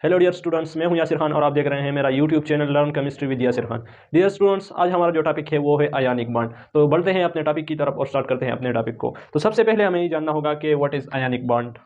Hello dear students, मैं हूं यासिर खान और आप देख रहे हैं मेरा YouTube channel learn chemistry with Yasir Khan. Dear students, आज हमारा जो टॉपिक है वो है आयनिक बॉन्ड। तो बढ़ते हैं अपने टॉपिक की तरफ और स्टार्ट करते हैं अपने टॉपिक को। तो सबसे पहले हमें ये जानना होगा कि what is ionic bond.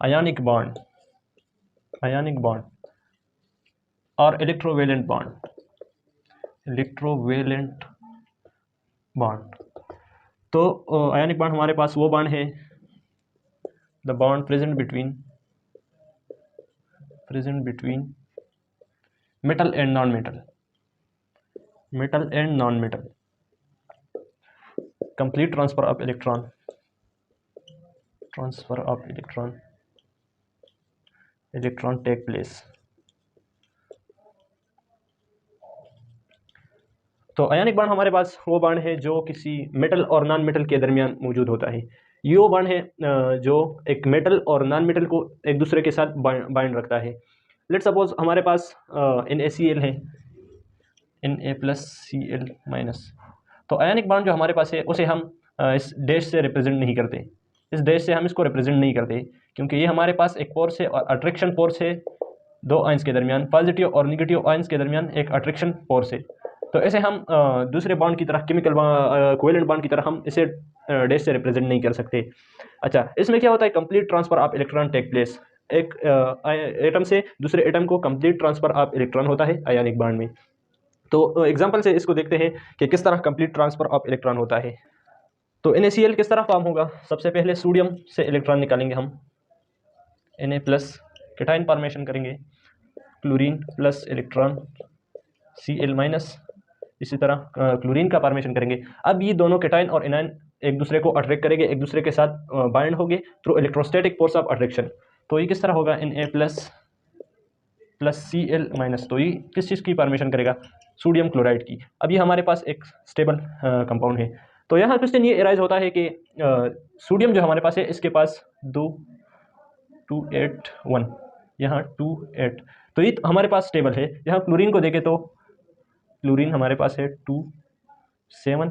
Ionic bond, ionic bond और इलेक्ट्रोवेलेंट बॉन्ड, इलेक्ट्रोवेलेंट बॉन्ड। तो आयनिक बॉन्ड हमारे पास वो बॉन्ड है, the bond present between metal and non-metal, metal and non-metal, complete transfer of electron take place। तो आयनिक bond हमारे पास वो bond है जो किसी मेटल और नॉन मेटल के दरमियान मौजूद होता है। ये वो बांड है जो एक मेटल और नॉन मेटल को एक दूसरे के साथ बाइंड रखता है। लेट सपोज हमारे पास NaCl है, Na+Cl-। तो आयनिक बांड जो हमारे पास है उसे हम इस डैश से रिप्रेजेंट नहीं करते, इस डैश से हम इसको रिप्रेजेंट नहीं करते, क्योंकि ये हमारे पास एक फोर्स है और अट्रैक्शन फोर्स है दो आयंस के दरमियान, पॉजिटिव और निगेटिव आयंस के दरमियान एक अट्रैक्शन फोर्स है। तो ऐसे हम दूसरे बॉन्ड की तरह, केमिकल कोवेलेंट बॉन्ड की तरह हम इसे डैश से रिप्रेजेंट नहीं कर सकते। अच्छा, इसमें क्या होता है, complete transfer of electron take place. एक एटम से दूसरे एटम को कंप्लीट ट्रांसफर ऑफ इलेक्ट्रॉन होता है आयनिक बॉन्ड में। तो एग्जांपल से इसको देखते हैं कि किस तरह कंप्लीट ट्रांसफर ऑफ इलेक्ट्रॉन होता है। तो NaCl किस तरह फॉर्म होगा, सबसे पहले सोडियम से इलेक्ट्रॉन निकालेंगे हम, Na+ कैटायन फॉर्मेशन करेंगे, क्लोरीन प्लस इलेक्ट्रॉन Cl-, इसी तरह क्लोरीन का फॉर्मेशन करेंगे। अब ये दोनों कैटायन और एनायन एक दूसरे को अट्रैक्ट करेंगे, एक दूसरे के साथ बाइंड होंगे through electrostatic force of attraction. तो ये किस तरह होगा, Na+ प्लस Cl-। तो ये किस चीज़ की फॉर्मेशन करेगा, सोडियम क्लोराइड की। अब ये हमारे पास एक स्टेबल कंपाउंड है। तो यहाँ क्वेश्चन ये एराइज होता है कि सोडियम जो हमारे पास है इसके पास 281, यहाँ 28, तो ये हमारे पास स्टेबल है। यहाँ क्लोरीन को देखें तो क्लोरीन हमारे पास है 287।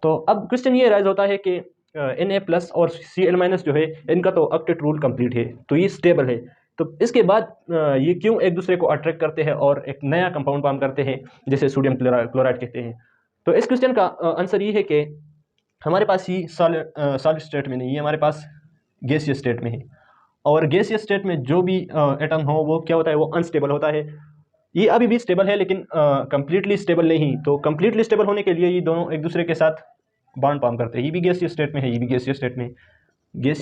तो अब क्वेश्चन ये राइज होता है कि Na+ और Cl- जो है इनका तो ऑक्टेट रूल कंप्लीट है, तो ये स्टेबल है। तो इसके बाद ये क्यों एक दूसरे को अट्रैक्ट करते हैं और एक नया कंपाउंड फॉर्म करते हैं जिसे सोडियम क्लोराइड कहते हैं। तो इस क्वेश्चन का आंसर ये है कि हमारे पास ये सॉलिड स्टेट में नहीं है, हमारे पास गैसियस स्टेट में है। और गैसियस स्टेट में जो भी एटम हो वो क्या होता है, वो अनस्टेबल होता है। ये अभी भी स्टेबल है लेकिन कंप्लीटली स्टेबल नहीं। तो कंप्लीटली स्टेबल होने के लिए ये दोनों एक दूसरे के साथ बॉन्ड फॉर्म करते हैं। ये भी गैसियस स्टेट में है, ये भी गैसियस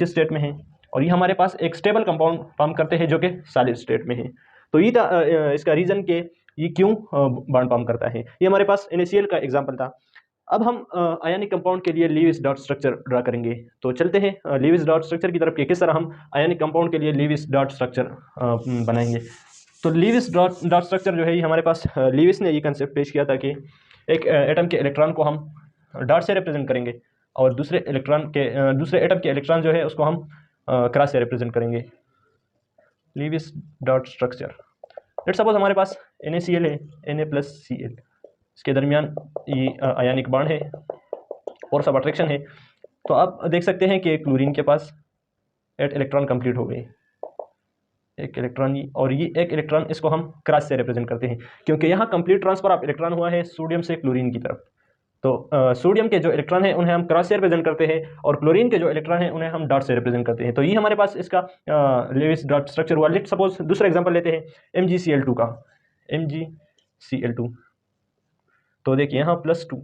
स्टेट में है, और ये हमारे पास एक स्टेबल कंपाउंड फॉर्म करते हैं जो कि सॉलिड स्टेट में है। तो ये था इसका रीज़न कि ये क्यों बॉन्ड फॉर्म करता है। ये हमारे पास NaCl का एग्जाम्पल था। अब हम आयनिक कंपाउंड के लिए लीविस डॉट स्ट्रक्चर ड्रा करेंगे। तो चलते हैं लीविस डॉट स्ट्रक्चर की तरफ कि किस तरह हम आयनिक कंपाउंड के लिए लीविस डॉट स्ट्रक्चर बनाएंगे। तो लीविस डॉट स्ट्रक्चर जो है, ये हमारे पास लीविस ने ये कंसेप्ट पेश किया था कि एक एटम के इलेक्ट्रॉन को हम डॉट से रिप्रेजेंट करेंगे और दूसरे एटम के इलेक्ट्रॉन जो है उसको हम क्रॉस से रिप्रेजेंट करेंगे। Lewis dot structure, let's suppose हमारे पास NaCl है, Na+Cl, इसके दरमियान ये आयनिक बॉन्ड है और सब अट्रैक्शन है। तो आप देख सकते हैं कि क्लोरीन के पास 8 इलेक्ट्रॉन कंप्लीट हो गए, एक इलेक्ट्रॉन, और ये एक इलेक्ट्रॉन इसको हम क्रॉस से रिप्रेजेंट करते हैं क्योंकि यहाँ कंप्लीट ट्रांसफर ऑफ इलेक्ट्रॉन हुआ है सोडियम से क्लोरीन की तरफ। तो सोडियम के जो इलेक्ट्रॉन हैं उन्हें हम क्रॉस से रिप्रेजेंट करते हैं और क्लोरीन के जो इलेक्ट्रॉन हैं उन्हें हम डॉट से रिप्रेजेंट करते हैं। तो ये हमारे पास इसका लीविस डॉट स्ट्रक्चर हुआ। लेट सपोज दूसरा एग्जांपल लेते हैं MgCl2 का, MgCl2। तो देखिए यहाँ +2,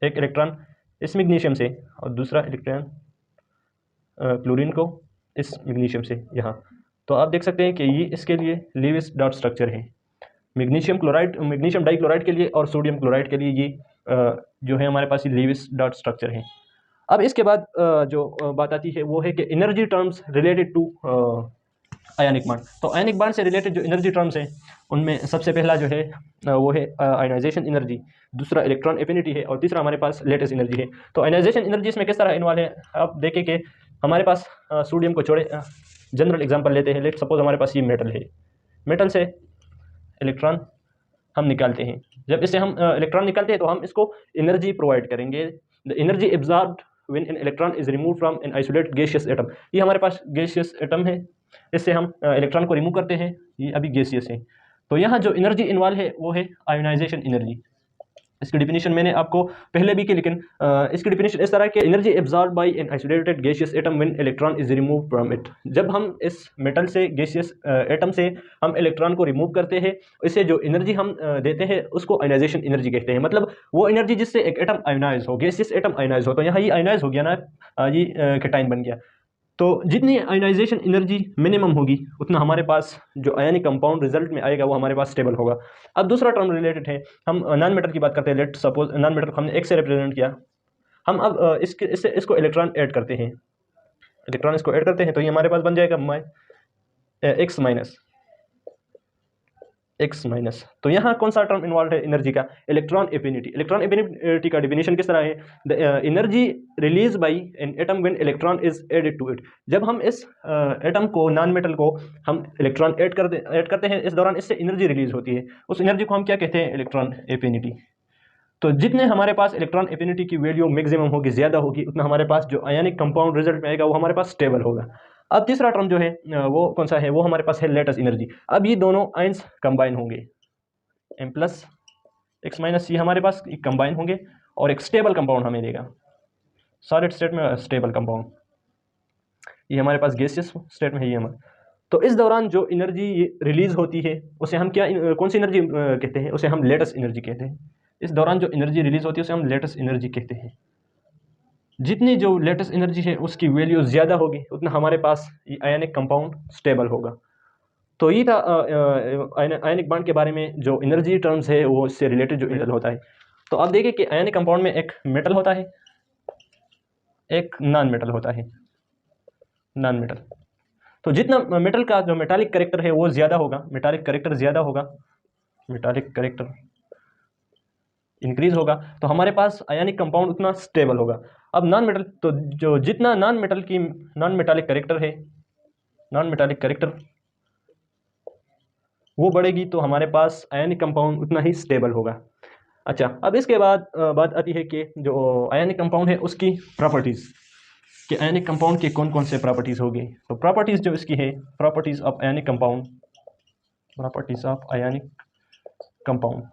एक इलेक्ट्रॉन इस मैग्नीशियम से और दूसरा इलेक्ट्रॉन क्लोरीन को इस मैग्नीशियम से यहाँ। तो आप देख सकते हैं कि ये इसके लिए लीविस डॉट स्ट्रक्चर है। मैग्नीशियम डाइक्लोराइड के लिए और सोडियम क्लोराइड के लिए ये जो है हमारे पास ये लीविस डॉट स्ट्रक्चर है। अब इसके बाद जो बात आती है वो है कि energy terms related to ionic bond. तो आयनिक बॉन्ड से रिलेटेड जो एनर्जी टर्म्स हैं उनमें सबसे पहला जो है वो है आयनाइजेशन एनर्जी, दूसरा इलेक्ट्रॉन एफिनिटी है और तीसरा हमारे पास लेटेस्ट एनर्जी है। तो आयनाइजेशन एनर्जी इसमें किस तरह इन्वॉल्व है, आप देखें कि हमारे पास सोडियम को छोड़े, जनरल एग्जांपल लेते हैं। लेट सपोज हमारे पास ये मेटल है, मेटल से इलेक्ट्रॉन हम निकालते हैं। जब इससे हम इलेक्ट्रॉन निकालते हैं तो हम इसको एनर्जी प्रोवाइड करेंगे the energy absorbed when an electron is remove from an isolated gaseous atom. ये हमारे पास गैसियस एटम है, इससे हम इलेक्ट्रॉन को रिमूव करते हैं, ये अभी गैसियस है। तो यहाँ जो एनर्जी इन्वॉल्व है वो है आयोनाइजेशन एनर्जी। इसकी डिफिनीशन मैंने आपको पहले भी की, लेकिन इसकी डिफिनीशन इस तरह की, energy absorb by an isolated gaseous atom when electron is remove from it. जब हम इस मेटल से, गैसियस एटम से हम इलेक्ट्रॉन को रिमूव करते हैं, इससे जो एनर्जी हम देते हैं उसको आयोनाइजेशन एनर्जी कहते हैं। मतलब वो एनर्जी जिससे एक एटम आयोनाइज हो, गैसियस एटम आयोनाइज हो। तो यहाँ ये आयोनाइज हो गया ना, ये कैटाइन बन गया। तो जितनी आयोनाइजेशन एनर्जी मिनिमम होगी उतना हमारे पास जो आयनिक कंपाउंड रिजल्ट में आएगा वो हमारे पास स्टेबल होगा। अब दूसरा टर्म रिलेटेड है, हम नॉन मेटल की बात करते हैं। लेट सपोज नॉन मेटल हमने एक्स से रिप्रेजेंट किया, हम अब इसको इलेक्ट्रॉन ऐड करते हैं, इलेक्ट्रॉन इसको ऐड करते हैं, तो ये हमारे पास बन जाएगा एक्स माइनस। तो यहाँ कौन सा टर्म इन्वॉल्व है एनर्जी का? Electron affinity. इलेक्ट्रॉन एफिनिटी का डिफिनेशन किस तरह है? The energy release by an atom when electron is added to it. जब हम इस एटम को, नॉन मेटल को हम इलेक्ट्रॉन ऐड करते हैं, इस दौरान इससे एनर्जी रिलीज होती है। उस एनर्जी को हम क्या कहते हैं? Electron affinity. तो जितने हमारे पास इलेक्ट्रॉन एफिनिटी की वैल्यू मैक्सिमम होगी, ज़्यादा होगी, उतना हमारे पास जो आयनिक कंपाउंड रिजल्ट में आएगा वो हमारे पास स्टेबल होगा। अब तीसरा टर्म जो है वो कौन सा है? वो हमारे पास है लेटेस्ट एनर्जी। अब ये दोनों आयंस कंबाइन होंगे, m प्लस एक्स माइनस, ये हमारे पास कंबाइन होंगे और एक स्टेबल कंपाउंड हमें देगा, सॉलिड स्टेट में स्टेबल कंपाउंड। ये हमारे पास गैसियस स्टेट में है ये हमारा। तो इस दौरान जो एनर्जी रिलीज होती है उसे हम क्या, कौन सी एनर्जी कहते हैं? उसे हम लेटेस्ट एनर्जी कहते हैं। इस दौरान जो एनर्जी रिलीज होती है उसे हम लेटेस्ट एनर्जी कहते हैं। जितनी जो लेटेस्ट एनर्जी है उसकी वैल्यू ज़्यादा होगी उतना हमारे पास ये आयनिक कंपाउंड स्टेबल होगा। तो ये था आयनिक बॉन्ड के बारे में, जो एनर्जी टर्म्स है वो इससे रिलेटेड जो मेटल होता है। तो आप देखिए कि आयनिक कंपाउंड में एक मेटल होता है, एक नॉन मेटल होता है, नॉन मेटल। तो जितना मेटल का जो मेटालिक कैरेक्टर है वो ज़्यादा होगा, मेटालिक कैरेक्टर ज़्यादा होगा, मेटालिक कैरेक्टर इंक्रीज होगा, तो हमारे पास आयनिक कंपाउंड उतना स्टेबल होगा। अब नॉन मेटल, तो जो जितना नॉन मेटालिक कैरेक्टर है, नॉन मेटालिक कैरेक्टर वो बढ़ेगी तो हमारे पास आयनिक कंपाउंड उतना ही स्टेबल होगा। अच्छा, अब इसके बाद बात आती है कि जो आयनिक कंपाउंड है उसकी प्रॉपर्टीज़, कि आयनिक कंपाउंड के कौन कौन से प्रॉपर्टीज़ होगी। तो प्रॉपर्टीज़ जो इसकी है, properties of ionic compound, properties of ionic compound.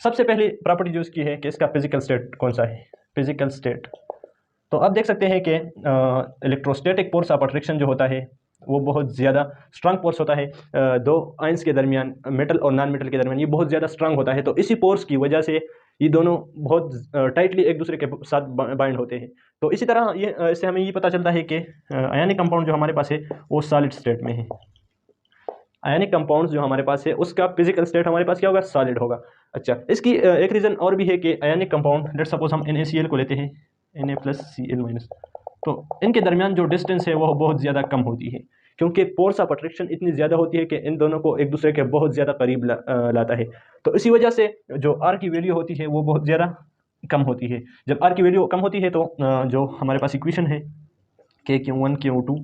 सबसे पहली प्रॉपर्टी जो इसकी है कि इसका फिजिकल स्टेट कौन सा है, फिजिकल स्टेट। तो आप देख सकते हैं कि इलेक्ट्रोस्टैटिक फोर्स ऑफ अट्रैक्शन जो होता है वो बहुत ज़्यादा स्ट्रांग फोर्स होता है दो आयंस के दरमियान, मेटल और नॉन मेटल के दरमियान, ये बहुत ज़्यादा स्ट्रांग होता है। तो इसी फोर्स की वजह से ये दोनों बहुत टाइटली एक दूसरे के साथ बाइंड होते हैं। तो इसी तरह ये इससे हमें ये पता चलता है कि आयनिक कंपाउंड जो हमारे पास है वो सॉलिड स्टेट में है। आयनिक कंपाउंड्स जो हमारे पास है उसका फिजिकल स्टेट हमारे पास क्या होगा? सॉलिड होगा। अच्छा, इसकी एक रीज़न और भी है कि आयनिक कंपाउंड, लेट सपोज हम NaCl को लेते हैं, Na+Cl-, तो इनके दरमियान जो डिस्टेंस है वो बहुत ज़्यादा कम होती है, क्योंकि फोर्स ऑफ अट्रैक्शन इतनी ज़्यादा होती है कि इन दोनों को एक दूसरे के बहुत ज़्यादा करीब लाता है। तो इसी वजह से जो R की वैल्यू होती है वो बहुत ज़्यादा कम होती है। जब R की वैल्यू कम होती है तो जो हमारे पास इक्वेशन है K(Q1 Q2)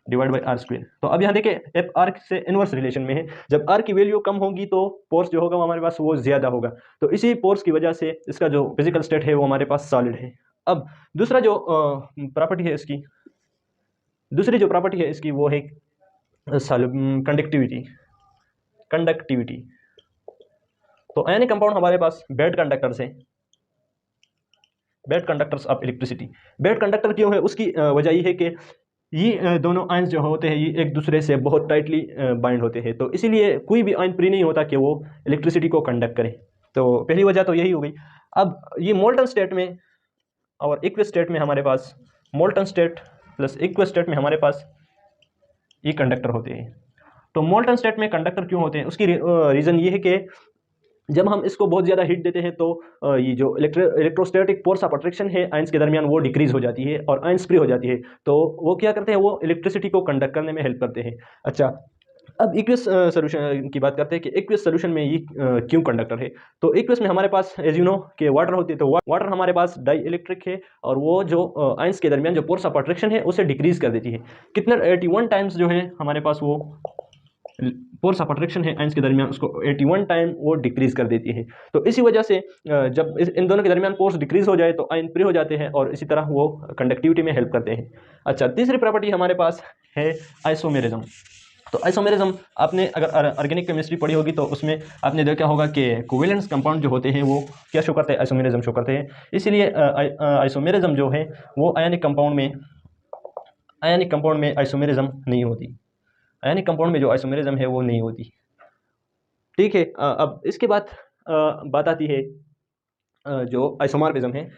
divide by R²। तो अब यहाँ देखिए एफ R से इनवर्स रिलेशन में है, जब R की वैल्यू कम होगी तो फोर्स जो होगा वो हमारे पास वो ज़्यादा होगा। तो इसी फोर्स की वजह से इसका जो फिजिकल स्टेट है वो हमारे पास सॉलिड है। अब दूसरा जो प्रॉपर्टी है इसकी, दूसरी जो प्रॉपर्टी है इसकी वो है कंडक्टिविटी, कंडक्टिविटी। तो आयनिक कंपाउंड हमारे पास बैड कंडक्टर्स हैं, bad conductors of electricity. Bad conductor क्यों है? उसकी वजह ये है कि ये दोनों आयंस जो होते हैं ये एक दूसरे से बहुत टाइटली बाइंड होते हैं, तो इसीलिए कोई भी आयन फ्री नहीं होता कि वो इलेक्ट्रिसिटी को कंडक्ट करे। तो पहली वजह तो यही हो गई। अब ये मोल्टन स्टेट में और एक्वियस स्टेट में हमारे पास, molten state plus aqueous state में हमारे पास ये कंडक्टर होते हैं। तो मोल्टन स्टेट में कंडक्टर क्यों होते हैं? उसकी रीज़न ये है कि जब हम इसको बहुत ज़्यादा हीट देते हैं तो ये जो इलेक्ट्रोस्टैटिक फोर्स ऑफ अट्रैक्शन है आयंस के दरमियान वो डिक्रीज हो जाती है और आयंस फ्री हो जाती है। तो वो क्या करते हैं? वो इलेक्ट्रिसिटी को कंडक्ट करने में हेल्प करते हैं। अच्छा, अब एक्वियस सोल्यूशन की बात करते हैं कि एक्वियस सोल्यूशन में ये क्यों कंडक्टर है। तो एक्वियस में हमारे पास एज यू नो कि वाटर होती है, तो वाटर हमारे पास डाई इलेक्ट्रिक है और वो जो आयंस के दरमियान जो फोर्स ऑफ अट्रैक्शन है उसे डिक्रीज कर देती है। कितना? 81 टाइम्स जो है हमारे पास वो फोर्स ऑफ अट्रैक्शन है आयंस के दरमियान, उसको 81 टाइम वो डिक्रीज कर देती है। तो इसी वजह से जब इन दोनों के दरमियान फोर्स डिक्रीज हो जाए तो आयन फ्री हो जाते हैं और इसी तरह वो कंडक्टिविटी में हेल्प करते हैं। अच्छा, तीसरी प्रॉपर्टी हमारे पास है आइसोमेरिज्म। तो आइसोमेरिज्म आपने अगर ऑर्गेनिक केमिस्ट्री पढ़ी होगी तो उसमें आपने देखा होगा कि कोवेलेंस कंपाउंड जो होते हैं वो क्या शो करते हैं, आइसोमेरिज्म शो करते हैं। इसीलिए आइसोमेरिज्म जो है वो आयनिक कंपाउंड में आइसोमेरिज्म नहीं होती। आयनिक कंपाउंड में जो आइसोमेरिज्म है वो नहीं होती। ठीक है, अब इसके बाद बात आती है जो आइसोमॉर्फिज्म है।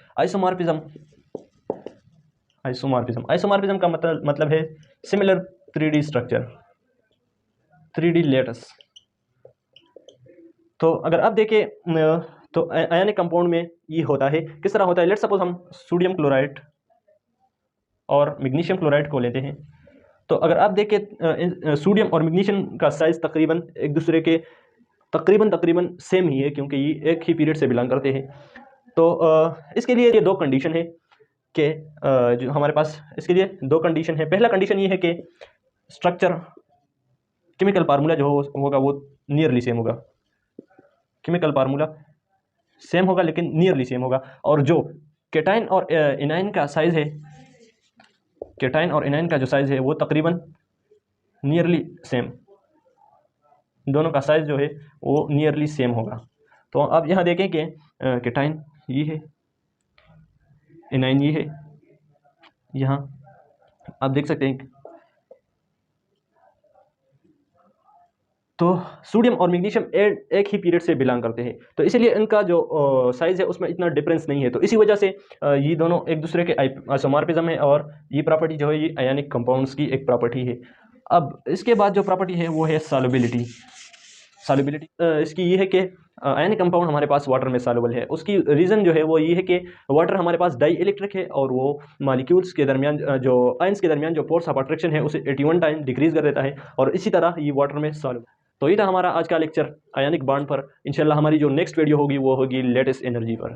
आइसोमॉर्फिज्म का मतलब है similar 3D structure, 3D latus. तो अगर आप देखें तो आयनिक कंपाउंड में ये होता है, किस तरह होता है। लेट्स सपोज हम सोडियम क्लोराइड और मैग्नीशियम क्लोराइड को लेते हैं। तो अगर आप देखें सोडियम और मैग्नीशियम का साइज तकरीबन एक दूसरे के तकरीबन सेम ही है, क्योंकि ये एक ही पीरियड से बिलोंग करते हैं। तो इसके लिए ये दो कंडीशन है कि जो हमारे पास इसके लिए दो कंडीशन है। पहला कंडीशन ये है कि स्ट्रक्चर केमिकल फार्मूला जो होगा वो नियरली सेम होगा। केमिकल फार्मूला सेम होगा लेकिन नियरली सेम होगा। और जो केटाइन और एनाइन का साइज है, केटाइन और एनाइन का जो साइज है वो तकरीबन नियरली सेम, दोनों का साइज जो है वो नियरली सेम होगा। तो आप यहाँ देखें कि केटाइन ये है, एनाइन ये है, यहाँ आप देख सकते हैं। तो सोडियम और मैग्नीशियम एक ही पीरियड से बिलोंग करते हैं, तो इसीलिए इनका जो साइज है उसमें इतना डिफरेंस नहीं है। तो इसी वजह से ये दोनों एक दूसरे के आइसोमॉर्फिज्म है और ये प्रॉपर्टी जो है ये आयनिक कंपाउंड्स की एक प्रॉपर्टी है। अब इसके बाद जो प्रॉपर्टी है वो है सॉल्युबिलिटी। इसकी ये है कि आयनिक कंपाउंड हमारे पास वाटर में सॉल्युबल है। उसकी रीज़न जो है वो ये है कि वाटर हमारे पास डाई इलेक्ट्रिक है और वो मॉलिक्यूल्स के दरमियान जो आयंस के दरमियान जो फोर्स ऑफ अट्रैक्शन है उसे 81 टाइम डिक्रीज कर देता है और इसी तरह ये वाटर में सॉल्युबल। तो ये था हमारा आज का लेक्चर आयनिक बॉन्ड पर। इंशाल्लाह हमारी जो नेक्स्ट वीडियो होगी वो होगी लेटेस्ट एनर्जी पर।